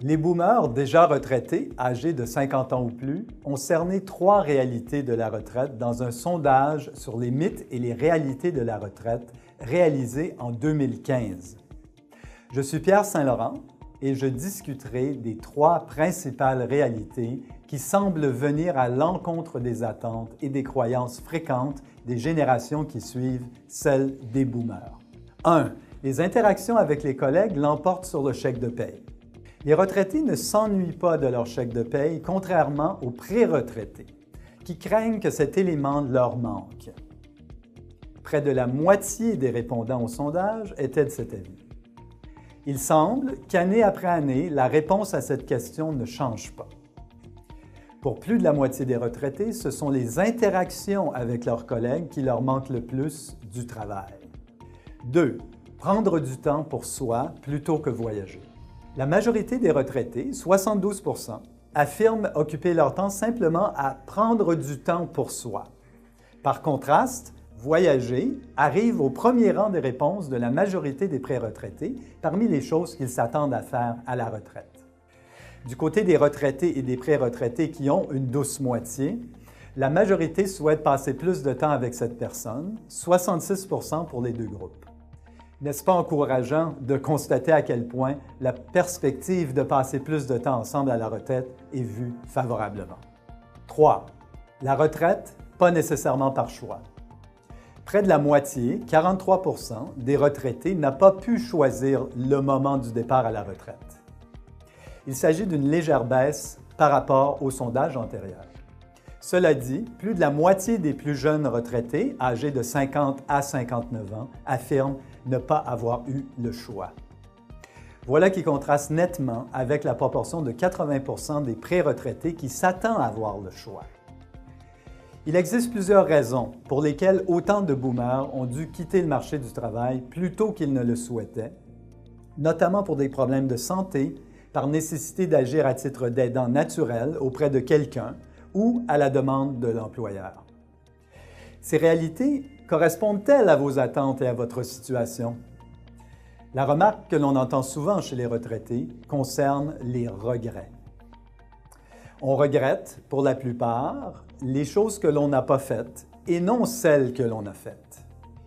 Les boomers déjà retraités, âgés de 50 ans ou plus, ont cerné 3 réalités de la retraite dans un sondage sur les mythes et les réalités de la retraite réalisé en 2015. Je suis Pierre Saint-Laurent et je discuterai des 3 principales réalités qui semblent venir à l'encontre des attentes et des croyances fréquentes des générations qui suivent celles des boomers. 1. Les interactions avec les collègues l'emportent sur le chèque de paie. Les retraités ne s'ennuient pas de leur chèque de paie, contrairement aux pré-retraités, qui craignent que cet élément leur manque. Près de la moitié des répondants au sondage étaient de cet avis. Il semble qu'année après année, la réponse à cette question ne change pas. Pour plus de la moitié des retraités, ce sont les interactions avec leurs collègues qui leur manquent le plus du travail. 2. Prendre du temps pour soi plutôt que voyager. La majorité des retraités, 72 %, affirment occuper leur temps simplement à prendre du temps pour soi. Par contraste, voyager arrive au premier rang des réponses de la majorité des pré-retraités parmi les choses qu'ils s'attendent à faire à la retraite. Du côté des retraités et des pré-retraités qui ont une douce moitié, la majorité souhaite passer plus de temps avec cette personne, 66 % pour les deux groupes. N'est-ce pas encourageant de constater à quel point la perspective de passer plus de temps ensemble à la retraite est vue favorablement? 3. La retraite, pas nécessairement par choix. Près de la moitié, 43 % des retraités n'a pas pu choisir le moment du départ à la retraite. Il s'agit d'une légère baisse par rapport au sondage antérieur. Cela dit, plus de la moitié des plus jeunes retraités, âgés de 50 à 59 ans, affirment ne pas avoir eu le choix. Voilà qui contraste nettement avec la proportion de 80 % des pré-retraités qui s'attendent à avoir le choix. Il existe plusieurs raisons pour lesquelles autant de boomers ont dû quitter le marché du travail plus tôt qu'ils ne le souhaitaient, notamment pour des problèmes de santé, par nécessité d'agir à titre d'aidant naturel auprès de quelqu'un ou à la demande de l'employeur. Ces réalités correspondent-elles à vos attentes et à votre situation? La remarque que l'on entend souvent chez les retraités concerne les regrets. On regrette, pour la plupart, les choses que l'on n'a pas faites et non celles que l'on a faites.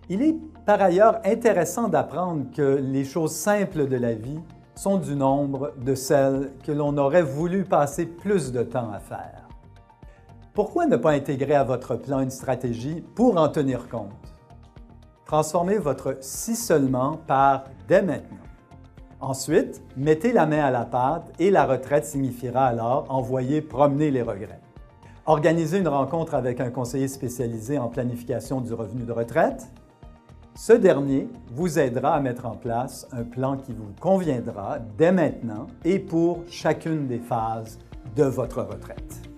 Il est par ailleurs intéressant d'apprendre que les choses simples de la vie sont du nombre de celles que l'on aurait voulu passer plus de temps à faire. Pourquoi ne pas intégrer à votre plan une stratégie pour en tenir compte? Transformez votre « si seulement » par « dès maintenant ». Ensuite, mettez la main à la pâte et la retraite signifiera alors envoyer promener les regrets. Organisez une rencontre avec un conseiller spécialisé en planification du revenu de retraite. Ce dernier vous aidera à mettre en place un plan qui vous conviendra dès maintenant et pour chacune des phases de votre retraite.